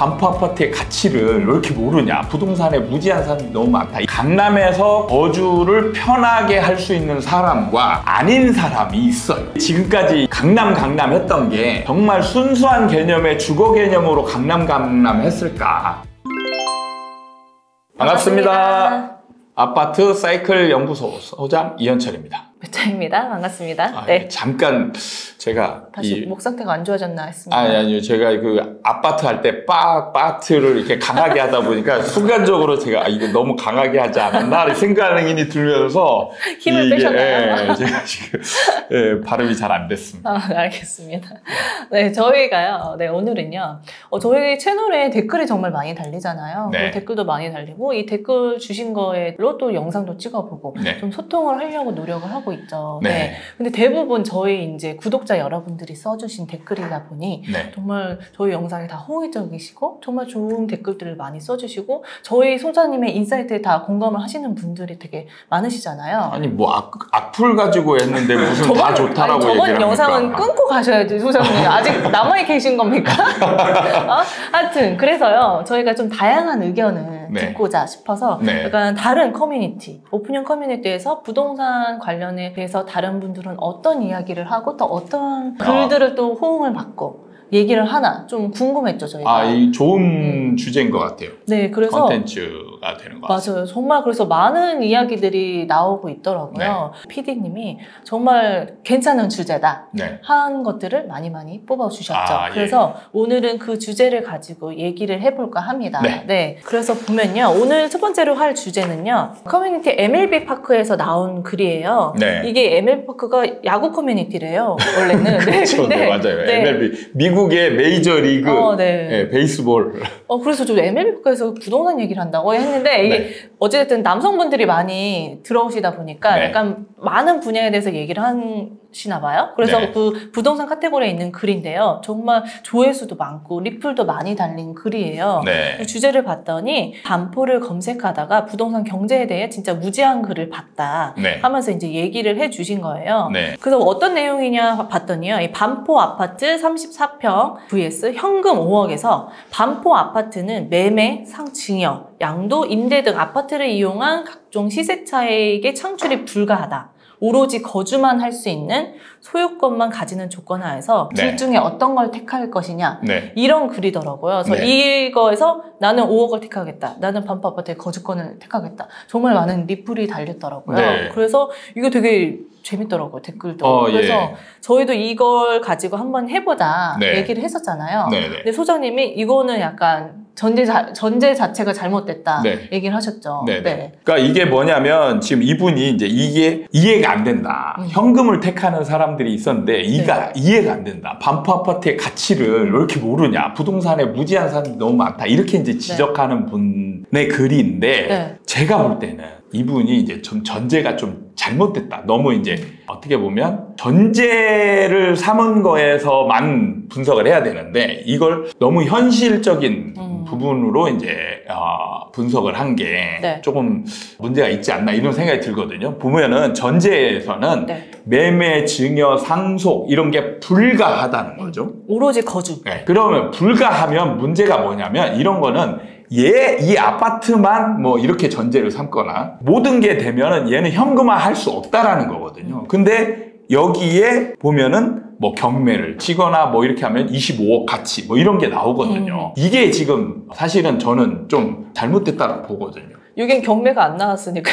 반포 아파트의 가치를 왜 이렇게 모르냐. 부동산에 무지한 사람이 너무 많다. 강남에서 거주를 편하게 할 수 있는 사람과 아닌 사람이 있어요. 지금까지 강남 했던 게 정말 순수한 개념의 주거 개념으로 강남 했을까? 반갑습니다. 아파트 사이클 연구소 소장 이현철입니다. 배차입니다. 반갑습니다. 네. 잠깐 제가 다시 목 상태가 안 좋아졌나 했습니다. 아니요. 제가 그 아파트 할 때 빠트를 이렇게 강하게 하다 보니까 순간적으로 제가 이거 너무 강하게 하지 않았나 생각이 들면서 힘을 빼셨나요? 제가 지금 발음이 잘 안 됐습니다. 알겠습니다. 네, 저희가요. 네, 오늘은요. 저희 채널에 댓글이 정말 많이 달리잖아요. 네. 댓글도 많이 달리고 이 댓글 주신 거로 또 영상도 찍어보고 네. 좀 소통을 하려고 노력을 하고 있죠. 네. 네. 근데 대부분 저희 이제 구독자 여러분들이 써주신 댓글이다 보니 네. 정말 저희 영상이 다 호의적이시고 정말 좋은 댓글들을 많이 써주시고 저희 소장님의 인사이트에 다 공감을 하시는 분들이 되게 많으시잖아요. 아니 뭐 악플 가지고 했는데 무슨 다 좋다라고 얘기를 합니까? 저번 영상은 끊고 가셔야지 소장님. 아직 남아 계신 겁니까? 하여튼 그래서요. 저희가 좀 다양한 의견을 네. 듣고자 싶어서 네. 약간 다른 커뮤니티, 오픈형 커뮤니티에서 부동산 관련에 대해서 다른 분들은 어떤 이야기를 하고 또 어떤 글들을 또 호응을 받고 얘기를 하나 좀 궁금했죠, 저희가. 이 좋은 주제인 것 같아요. 네, 그래서 컨텐츠가 되는 것 같아요. 맞아요. 정말 그래서 많은 이야기들이 나오고 있더라고요. PD님이 정말 괜찮은 주제다 네. 한 것들을 많이 뽑아주셨죠. 예. 그래서 오늘은 그 주제를 가지고 얘기를 해볼까 합니다. 네. 그래서 보면요. 오늘 첫 번째로 할 주제는요. 커뮤니티 MLB 파크에서 나온 글이에요. 네. 이게 MLB 파크가 야구 커뮤니티래요. 원래는. 그렇죠. 네, 맞아요. 네. MLB 미국의 메이저리그 베이스볼. 그래서 저 MLB 파크에서 부동산 얘기를 한다고 했는데 이게 네. 어쨌든 남성분들이 많이 들어오시다 보니까 네. 약간 많은 분야에 대해서 얘기를 하시나 봐요. 그래서 네. 그 부동산 카테고리에 있는 글인데요. 정말 조회수도 많고 리플도 많이 달린 글이에요. 네. 그 주제를 봤더니 반포를 검색하다가 부동산 경제에 대해 진짜 무지한 글을 봤다 네. 하면서 이제 얘기를 해주신 거예요. 네. 그래서 어떤 내용이냐 봤더니요. 이 반포 아파트 34평 vs 현금 5억에서 반포 아파트는 매매, 상증여, 양도, 임대 등 아파트를 이용한 각종 시세차익의 창출이 불가하다. 오로지 거주만 할 수 있는 소유권만 가지는 조건 하에서 네. 둘 중에 어떤 걸 택할 것이냐 네. 이런 글이더라고요. 그래서 네. 이거에서 나는 5억을 택하겠다. 나는 반포 아파트의 거주권을 택하겠다. 정말 많은 리플이 달렸더라고요. 네. 그래서 이게 되게 재밌더라고요. 댓글도. 그래서 예. 저희도 이걸 가지고 한번 해보자 네. 얘기를 했었잖아요. 네. 근데 소장님이 이거는 약간 전제 자체가 잘못됐다 네. 얘기를 하셨죠. 네. 그러니까 이게 뭐냐면 지금 이분이 이제 이게 이해가 안 된다. 현금을 택하는 사람들이 있었는데 이해가 안 된다. 반포 아파트의 가치를 왜 이렇게 모르냐. 부동산에 무지한 사람이 너무 많다. 이렇게 이제 지적하는 분의 글인데 제가 볼 때는 이분이 이제 좀 전제가 좀 잘못됐다. 너무 이제 어떻게 보면 전제를 삼은 거에서만 분석을 해야 되는데 이걸 너무 현실적인 부분으로 이제 분석을 한 게 조금 문제가 있지 않나 이런 생각이 들거든요. 보면은 전제에서는 매매, 증여, 상속 이런 게 불가하다는 거죠. 오로지 거주. 네. 그러면 불가하면 문제가 뭐냐면 이런 거는 이 아파트만 뭐 이렇게 전제를 삼거나 모든 게 되면은 얘는 현금화 할 수 없다라는 거거든요. 근데 여기에 보면은 뭐 경매를 치거나 뭐 이렇게 하면 25억 가치 뭐 이런 게 나오거든요. 이게 지금 사실은 저는 좀 잘못됐다고 보거든요. 여긴 경매가 안 나왔으니까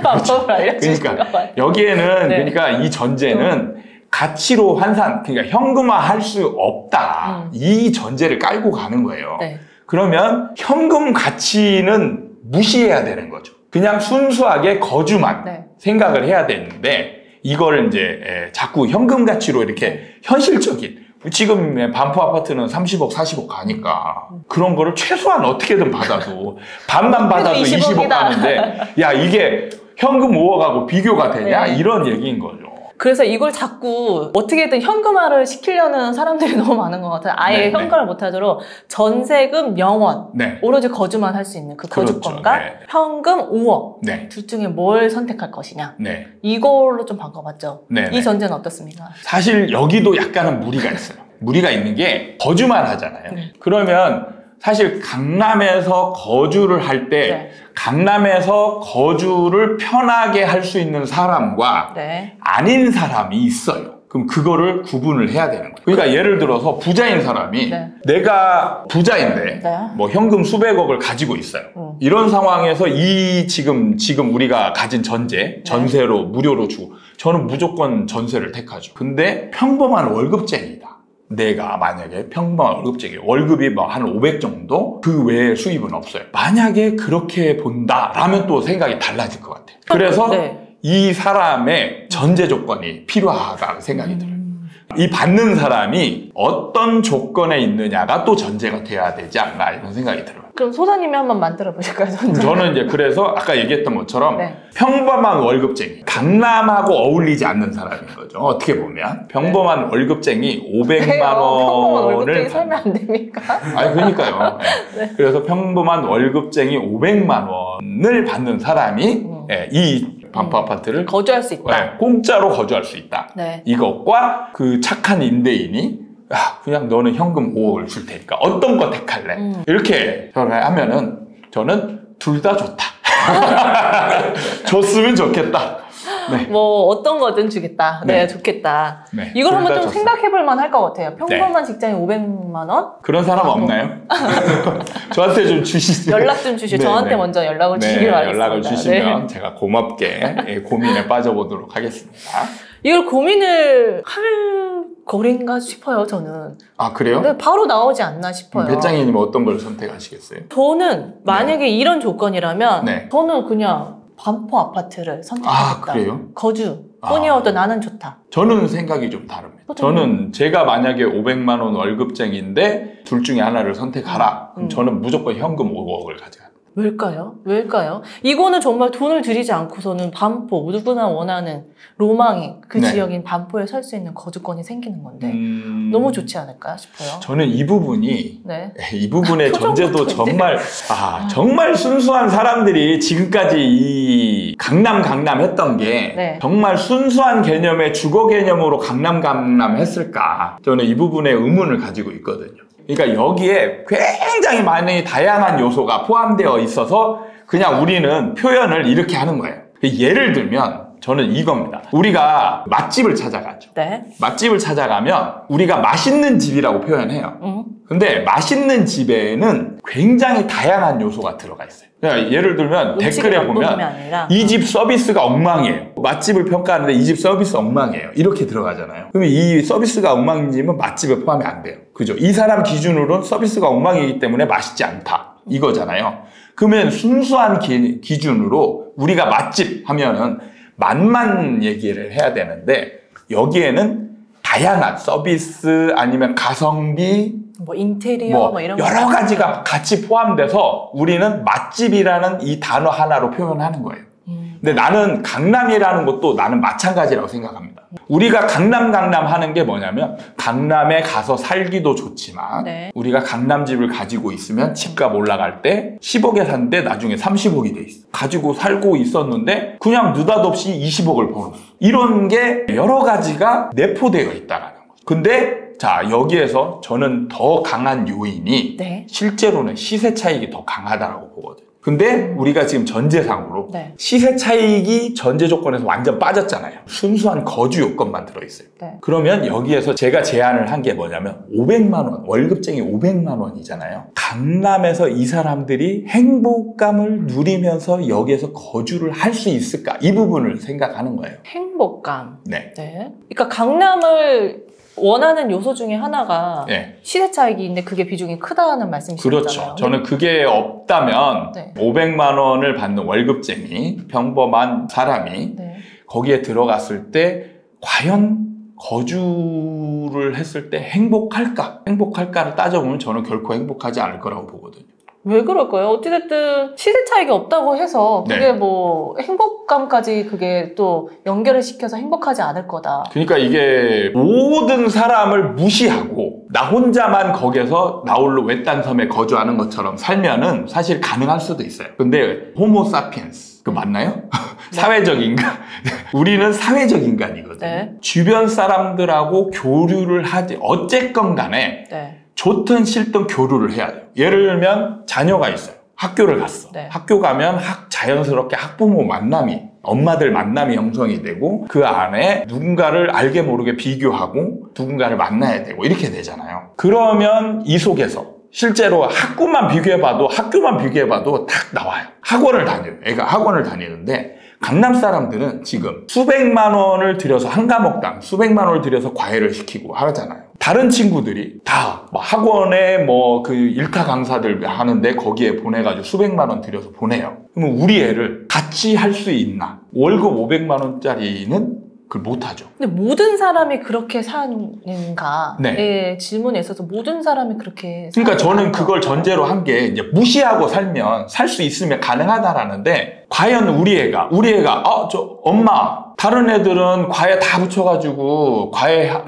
방법을 알려주실까 봐요. 여기에는 그러니까 이 전제는 가치로 환산, 그러니까 현금화 할 수 없다. 이 전제를 깔고 가는 거예요. 그러면 현금 가치는 무시해야 되는 거죠. 그냥 순수하게 거주만 생각을 해야 되는데 이거를 이제 자꾸 현금 가치로 이렇게 현실적인 지금 반포 아파트는 30억, 40억 가니까 그런 거를 최소한 어떻게든 받아도 반만 받아도 20억 가는데 야 이게 현금 5억하고 비교가 되냐? 이런 얘기인 거죠. 그래서 이걸 자꾸 어떻게든 현금화를 시키려는 사람들이 너무 많은 것 같아요. 아예 현금을 못하도록 전세금 0원, 오로지 거주만 할 수 있는 그 거주권과 현금 5억 둘 중에 뭘 선택할 것이냐 이걸로 좀 바꿔봤죠. 이 전제는 어떻습니까? 사실 여기도 약간은 무리가 있어요. 무리가 있는 게 거주만 하잖아요. 그러면 사실 강남에서 거주를 할 때 네. 강남에서 거주를 편하게 할 수 있는 사람과 네. 아닌 사람이 있어요. 그럼 그거를 구분을 해야 되는 거예요. 그러니까 예를 들어서 부자인 사람이 네. 내가 부자인데 네. 뭐 현금 수백억을 가지고 있어요. 이런 상황에서 이 지금 우리가 가진 전세로 무료로 주고 저는 무조건 전세를 택하죠. 근데 평범한 월급쟁이다. 내가 만약에 평범한 월급쟁이 월급이 뭐 한 500 정도 그 외에 수입은 없어요. 만약에 그렇게 본다라면 또 생각이 달라질 것 같아요. 그래서 네. 이 사람의 전제 조건이 필요하다는 생각이 들어요. 이 받는 사람이 어떤 조건에 있느냐가 또 전제가 돼야 되지 않나 이런 생각이 들어요. 그럼 소장님이 한번 만들어 보실까요? 저는 이제 그래서 아까 얘기했던 것처럼 네. 평범한 월급쟁이, 강남하고 어울리지 않는 사람인 거죠. 어떻게 보면 평범한 월급쟁이 500만 평범한 월급쟁이 원을 살면 안 됩니까? 아니 그러니까요. 네. 그래서 평범한 월급쟁이 500만 원을 받는 사람이 이 반포 아파트를 거주할 수 있다. 네, 공짜로 거주할 수 있다. 네. 이것과 그 착한 임대인이 그냥 너는 현금 5억을 줄 테니까 어떤 거 택할래? 이렇게 하면은 저는 둘 다 좋다. 줬으면 좋겠다. 네. 뭐 어떤 거든 주겠다. 네, 네. 좋겠다. 네, 이걸 둘 한번 다 좀 좋습니다. 생각해볼 만할 것 같아요. 평범한 직장인 500만 원? 그런 사람 없나요? 저한테 좀 주시죠. 연락 좀 주시죠. 네, 저한테 네. 먼저 연락을 네, 주시기 바라겠습니다. 연락을 주시면 네. 제가 고맙게 고민에 빠져보도록 하겠습니다. 이걸 고민을 할 거리인가 싶어요, 저는. 아 그래요? 근데 바로 나오지 않나 싶어요. 배짱이님 어떤 걸 선택하시겠어요? 저는 만약에 이런 조건이라면 네. 저는 그냥 반포 아파트를 선택하겠다. 아 그래요? 거주뿐이어도 나는 좋다. 저는 생각이 좀 다릅니다. 저는 제가 만약에 500만 원 월급쟁이인데 둘 중에 하나를 선택하라. 그럼 저는 무조건 현금 5억을 가져갑니다. 왜일까요? 이거는 정말 돈을 들이지 않고서는 반포, 누구나 원하는 로망이 그 네. 지역인 반포에 살 수 있는 거주권이 생기는 건데 너무 좋지 않을까 싶어요. 저는 이 부분이 네. 이 부분의 전제도 표정부터 정말 정말 순수한 사람들이 지금까지 이 강남 했던 게 네. 정말 순수한 개념의 주거 개념으로 강남 했을까? 저는 이 부분에 의문을 가지고 있거든요. 그러니까 여기에 굉장히 많은 다양한 요소가 포함되어 있어서 그냥 우리는 표현을 이렇게 하는 거예요. 예를 들면 저는 이겁니다. 우리가 맛집을 찾아가죠. 네. 맛집을 찾아가면 우리가 맛있는 집이라고 표현해요. 근데 맛있는 집에는 굉장히 다양한 요소가 들어가 있어요. 그러니까 예를 들면 댓글에 보면 이 집 서비스가 엉망이에요. 맛집을 평가하는데 이 집 서비스 엉망이에요. 이렇게 들어가잖아요. 그러면 이 서비스가 엉망인 집은 맛집에 포함이 안 돼요. 그죠? 이 사람 기준으로는 서비스가 엉망이기 때문에 맛있지 않다. 이거잖아요. 그러면 순수한 기준으로 우리가 맛집 하면은 맛만 얘기를 해야 되는데 여기에는 다양한 서비스 아니면 가성비 뭐 인테리어 뭐 이런 여러 가지가 같이 포함돼서 우리는 맛집이라는 이 단어 하나로 표현하는 거예요. 근데 나는 강남이라는 것도 나는 마찬가지라고 생각합니다. 우리가 강남 하는 게 뭐냐면 강남에 가서 살기도 좋지만 네. 우리가 강남집을 가지고 있으면 집값 올라갈 때 10억에 샀는데 나중에 30억이 돼 있어. 가지고 살고 있었는데 그냥 느닷없이 20억을 벌었어. 이런 게 여러 가지가 내포되어 있다라는 거죠. 근데 자 여기에서 저는 더 강한 요인이 네. 실제로는 시세 차익이 더 강하다고 보거든요. 근데 우리가 지금 전제상으로 네. 시세 차익이 전제 조건에서 완전 빠졌잖아요. 순수한 거주 요건만 들어있어요. 네. 그러면 여기에서 제가 제안을 한 게 뭐냐면 500만 원, 월급쟁이 500만 원이잖아요. 강남에서 이 사람들이 행복감을 누리면서 여기에서 거주를 할 수 있을까? 이 부분을 생각하는 거예요. 행복감. 네. 네. 그러니까 강남을 원하는 요소 중에 하나가 네. 시세 차익인데 그게 비중이 크다는 말씀이시잖아요. 그렇죠. 저는 그게 없다면 네. 500만 원을 받는 월급쟁이, 평범한 사람이 네. 거기에 들어갔을 때 과연 거주를 했을 때 행복할까를 따져보면 저는 결코 행복하지 않을 거라고 보거든요. 왜 그럴까요? 어찌됐든 시세 차익이 없다고 해서 그게 네. 뭐 행복감까지 그게 또 연결을 시켜서 행복하지 않을 거다. 그러니까 이게 모든 사람을 무시하고 나 혼자만 거기서 나홀로 외딴 섬에 거주하는 것처럼 살면은 사실 가능할 수도 있어요. 근데 호모 사피엔스 그 맞나요? 사회적 인간. 우리는 사회적 인간이거든요. 네. 주변 사람들하고 교류를 하지 어쨌건 간에 네. 좋든 싫든 교류를 해야 돼요. 예를 들면 자녀가 있어요. 학교를 갔어. 네. 학교 가면 자연스럽게 학부모 만남이, 엄마들 만남이 형성이 되고 그 안에 누군가를 알게 모르게 비교하고 누군가를 만나야 되고 이렇게 되잖아요. 그러면 이 속에서 실제로 학교만 비교해봐도 딱 나와요. 학원을 다녀요. 애가 학원을 다니는데 강남 사람들은 지금 수백만 원을 들여서 한 과목당 수백만 원을 들여서 과외를 시키고 하잖아요. 다른 친구들이 다 뭐 학원에 뭐 그 일타 강사들 하는데 거기에 보내가지고 수백만 원 들여서 보내요. 그러면 우리 애를 같이 할 수 있나? 월급 500만 원짜리는 그걸 못하죠. 근데 모든 사람이 그렇게 사는가? 네. 예, 질문에 있어서 모든 사람이 그렇게 그러니까 저는 사는가? 그걸 전제로 한 게 이제 무시하고 살면 살 수 있으면 가능하다라는데 과연 우리 애가 저 엄마 다른 애들은 과외 다 붙여가지고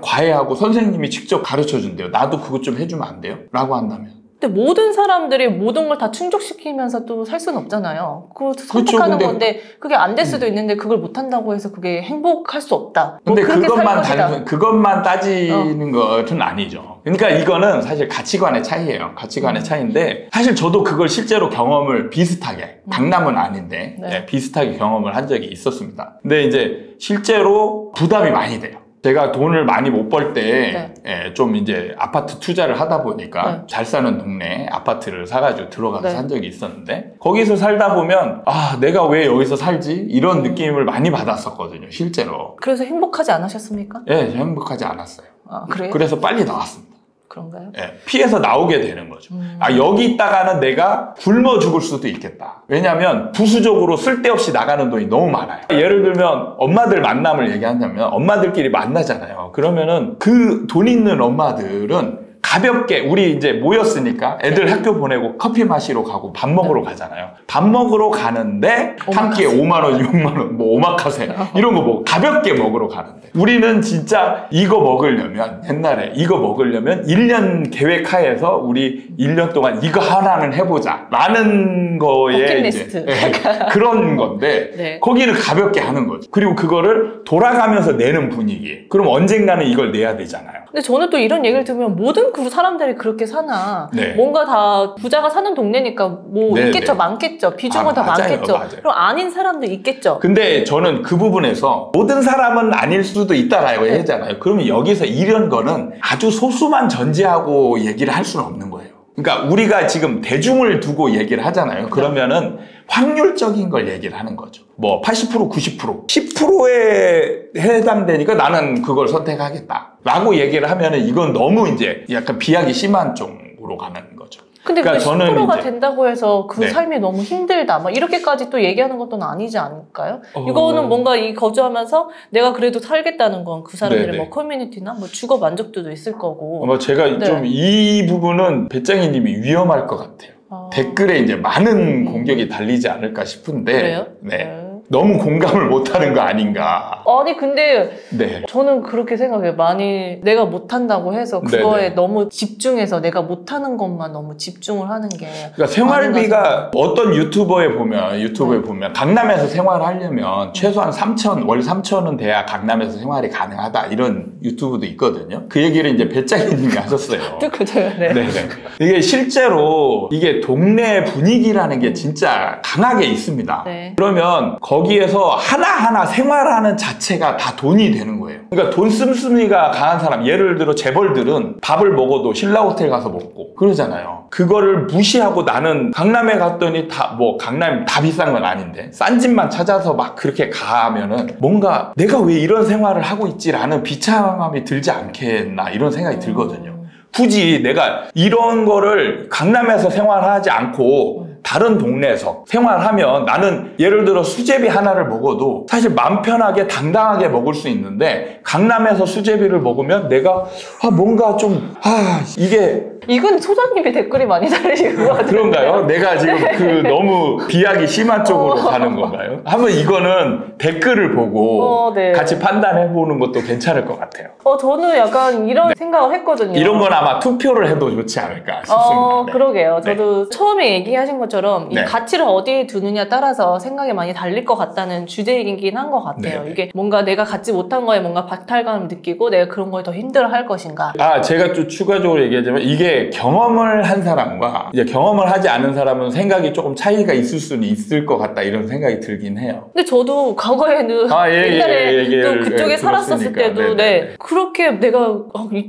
과외하고 선생님이 직접 가르쳐 준대요. 나도 그것 좀 해주면 안 돼요? 라고 한다면. 근데 모든 사람들이 모든 걸 다 충족시키면서 또 살 수는 없잖아요. 그거 선택하는 근데, 건데 그게 안 될 수도 있는데 그걸 못한다고 해서 그게 행복할 수 없다. 근데 뭐 그렇게 살 것이다. 그것만 따지는 것은 아니죠. 그러니까 이거는 사실 가치관의 차이예요. 가치관의 차이인데 사실 저도 그걸 실제로 경험을 비슷하게 강남은 아닌데 네. 비슷하게 경험을 한 적이 있었습니다. 근데 이제 실제로 부담이 많이 돼요. 제가 돈을 많이 못 벌 때 좀 이제 아파트 투자를 하다 보니까 잘 사는 동네에 아파트를 사가지고 들어가서 산 적이 있었는데 거기서 살다 보면 아 내가 왜 여기서 살지? 이런 느낌을 많이 받았었거든요. 실제로. 그래서 행복하지 않으셨습니까? 예, 행복하지 않았어요. 아, 그래요? 그래서 빨리 나왔습니다. 그런가요? 예, 피해서 나오게 되는 거죠. 아, 여기 있다가는 내가 굶어 죽을 수도 있겠다. 왜냐하면 부수적으로 쓸데없이 나가는 돈이 너무 많아요. 예를 들면 엄마들 만남을 얘기한다면 엄마들끼리 만나잖아요. 그러면은 그 돈 있는 엄마들은 가볍게 우리 이제 모였으니까 애들 학교 보내고 커피 마시러 가고 밥 먹으러 가잖아요. 밥 먹으러 가는데 한 끼에 5만 원, 6만 원, 뭐 오마카세 이런 거 뭐 가볍게 먹으러 가는데 우리는 진짜 이거 먹으려면 옛날에 이거 먹으려면 1년 계획하에서 우리 1년 동안 이거 하나는 해보자 라는 거에 버킷리스트. 이제 그런 건데 네. 거기는 가볍게 하는 거죠. 그리고 그거를 돌아가면서 내는 분위기. 그럼 언젠가는 이걸 내야 되잖아요. 근데 저는 또 이런 얘기를 들으면 모든 그 사람들이 그렇게 사나 네. 뭔가 다 부자가 사는 동네니까 뭐 네, 있겠죠. 네. 많겠죠. 비중은 다 맞아요, 많겠죠. 맞아요. 그럼 아닌 사람도 있겠죠. 근데 저는 그 부분에서 모든 사람은 아닐 수도 있다라고 하잖아요. 그러면 여기서 이런 거는 아주 소수만 전제하고 얘기를 할 수는 없는 거예요. 그러니까 우리가 지금 대중을 두고 얘기를 하잖아요. 그러면은 확률적인 걸 얘기를 하는 거죠. 뭐 80%, 90%, 10%에 해당되니까 나는 그걸 선택하겠다 라고 얘기를 하면은 이건 너무 이제 약간 비약이 심한 쪽으로 가는 거죠. 근데 그러니까 그 10%가 이제 된다고 해서 그 네. 삶이 너무 힘들다 막 이렇게까지 또 얘기하는 것도 아니지 않을까요? 이거는 뭔가 이 거주하면서 내가 그래도 살겠다는 건 그 사람들의 네네. 뭐 커뮤니티나 뭐 주거 만족도도 있을 거고. 아마 제가 네. 좀 이 부분은 배짱이님이 위험할 것 같아요. 댓글에 이제 많은 공격이 달리지 않을까 싶은데 그래요? 네. 너무 공감을 못하는 거 아닌가. 아니 근데 네. 저는 그렇게 생각해요. 만일 내가 못한다고 해서 그거에 네네. 너무 집중해서 내가 못하는 것만 너무 집중을 하는 게 그러니까 생활비가 어떤 유튜브에 보면 강남에서 생활하려면 최소한 3천, 월 3천은 돼야 강남에서 생활이 가능하다 이런 유튜브도 있거든요. 그 얘기를 이제 배짱이님이 하셨어요. 그죠? 네. 네네. 이게 실제로 이게 동네 분위기라는 게 진짜 강하게 있습니다. 네. 그러면 거기에서 하나하나 생활하는 자체가 다 돈이 되는 거예요. 그러니까 돈 씀씀이가 강한 사람, 예를 들어 재벌들은 밥을 먹어도 신라호텔 가서 먹고 그러잖아요. 그거를 무시하고 나는 강남에 갔더니 강남이 다 비싼 건 아닌데 싼 집만 찾아서 막 그렇게 가면은 뭔가 내가 왜 이런 생활을 하고 있지라는 비참함이 들지 않겠나 이런 생각이 들거든요. 굳이 내가 이런 거를 강남에서 생활하지 않고 다른 동네에서 생활하면 나는 예를 들어 수제비 하나를 먹어도 사실 마음 편하게 당당하게 먹을 수 있는데 강남에서 수제비를 먹으면 내가 뭔가 좀 이게 이건 소장님의 댓글이 많이 달리신 것 같아요. 그런가요? 내가 지금 너무 비약이 심한 쪽으로 가는 건가요? 한번 이거는 댓글을 보고 네. 같이 판단해보는 것도 괜찮을 것 같아요. 저는 약간 이런 생각을 했거든요. 이런 건 아마 투표를 해도 좋지 않을까 싶습니다. 네. 그러게요. 네. 저도 처음에 얘기하신 것처럼 이 네. 가치를 어디에 두느냐 따라서 생각이 많이 달릴 것 같다는 주제이긴 한 것 같아요. 네. 이게 뭔가 내가 갖지 못한 거에 뭔가 박탈감을 느끼고 내가 그런 거에 더 힘들어할 것인가. 제가 좀 추가적으로 얘기하자면 이게 이게 경험을 한 사람과 이제 경험을 하지 않은 사람은 생각이 조금 차이가 있을 수는 있을 것 같다 이런 생각이 들긴 해요. 근데 저도 과거에는 옛날에 또 그쪽에 살았었을 때도 네. 그렇게 내가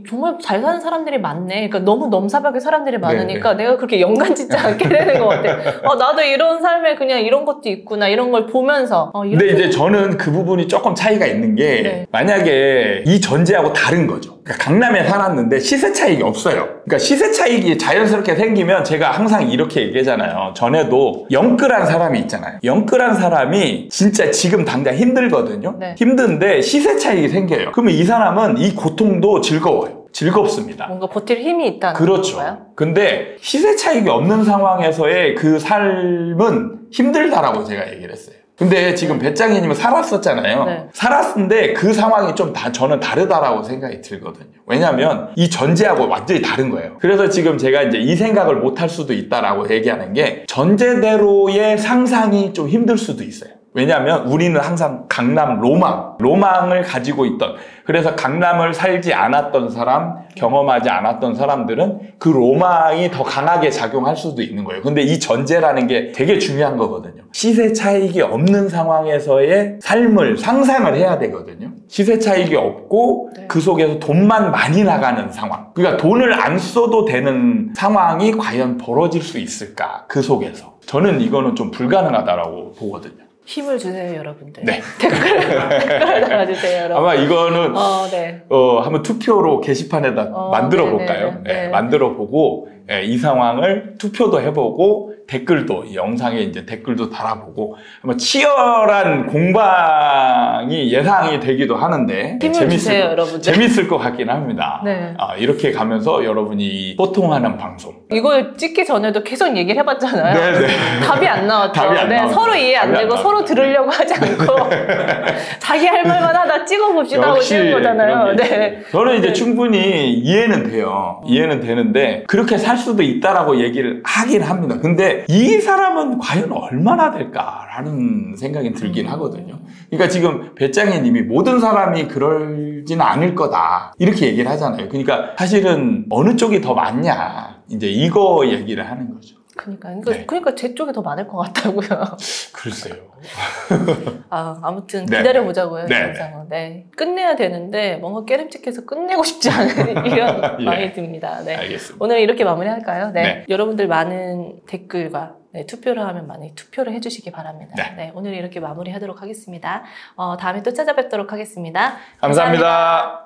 정말 잘 사는 사람들이 많네. 그러니까 너무 넘사벽에 사람들이 많으니까 내가 그렇게 연관짓지 않게 되는 것 같아. 나도 이런 삶에 그냥 이런 것도 있구나 이런 걸 보면서. 근데 이제 저는 그 부분이 조금 차이가 있는 게 만약에 이 전제하고 다른 거죠. 그러니까 강남에 살았는데 시세 차익이 없어요. 그러니까 시세 차익이 자연스럽게 생기면 제가 항상 이렇게 얘기하잖아요. 전에도 영끌한 사람이 있잖아요. 영끌한 사람이 진짜 지금 당장 힘들거든요. 힘든데 시세 차익이 생겨요. 그러면 이 사람은 이 고통도 즐거워요. 즐겁습니다. 뭔가 버틸 힘이 있다는 그렇죠. 건가요? 근데 시세 차익이 없는 상황에서의 그 삶은 힘들다라고 제가 얘기를 했어요. 근데 지금 배짱이님은 살았었잖아요. 살았는데 그 상황이 좀 저는 다르다라고 생각이 들거든요. 왜냐하면 이 전제하고 완전히 다른 거예요. 그래서 지금 제가 이제 이 생각을 못 할 수도 있다라고 얘기하는 게 전제대로의 상상이 좀 힘들 수도 있어요. 왜냐하면 우리는 항상 강남 로망을 가지고 있던, 그래서 강남을 살지 않았던 사람, 경험하지 않았던 사람들은 그 로망이 더 강하게 작용할 수도 있는 거예요. 근데 이 전제라는 게 되게 중요한 거거든요. 시세 차익이 없는 상황에서의 삶을 상상을 해야 되거든요. 시세 차익이 없고 그 속에서 돈만 많이 나가는 상황. 그러니까 돈을 안 써도 되는 상황이 과연 벌어질 수 있을까? 그 속에서. 저는 이거는 좀 불가능하다라고 보거든요. 힘을 주세요, 여러분들. 네. 댓글 달아주세요, 여러분. 아마 이거는 한번 투표로 게시판에다 만들어 볼까요? 만들어 보고 이 상황을 투표도 해보고 댓글도 이 영상에 이제 댓글도 달아보고 아마 치열한 공방이 예상이 되기도 하는데 힘을 주세요, 여러분들. 재밌을 것 같긴 합니다. 이렇게 가면서 여러분이 소통하는 방송. 이거 찍기 전에도 계속 얘기를 해봤잖아요. 네네. 답이 안 나왔죠. 답이 안 나왔죠. 서로 이해 안 되고 서로 들으려고 하지 않고 자기 할 말만 하다 찍어봅시다 하고 찍은 거잖아요. 저는 이제 충분히 이해는 돼요. 이해는 되는데 그렇게 살 수도 있다라고 얘기를 하긴 합니다. 근데 이 사람은 과연 얼마나 될까라는 생각이 들긴 하거든요. 그러니까 지금 배짱이 님이 모든 사람이 그러지는 않을 거다 이렇게 얘기를 하잖아요. 그러니까 사실은 어느 쪽이 더 많냐 이제 이거 얘기를 하는 거죠. 그러니까 제 쪽이 더 많을 것 같다고요. 글쎄요. 아무튼 기다려보자고요. 영상은. 끝내야 되는데 뭔가 깨름직해서 끝내고 싶지 않은 이런 마음이 듭니다. 알겠습니다. 오늘 이렇게 마무리할까요? 여러분들 많은 댓글과 투표를 하면 많이 투표를 해주시기 바랍니다. 오늘 이렇게 마무리하도록 하겠습니다. 다음에 또 찾아뵙도록 하겠습니다. 감사합니다.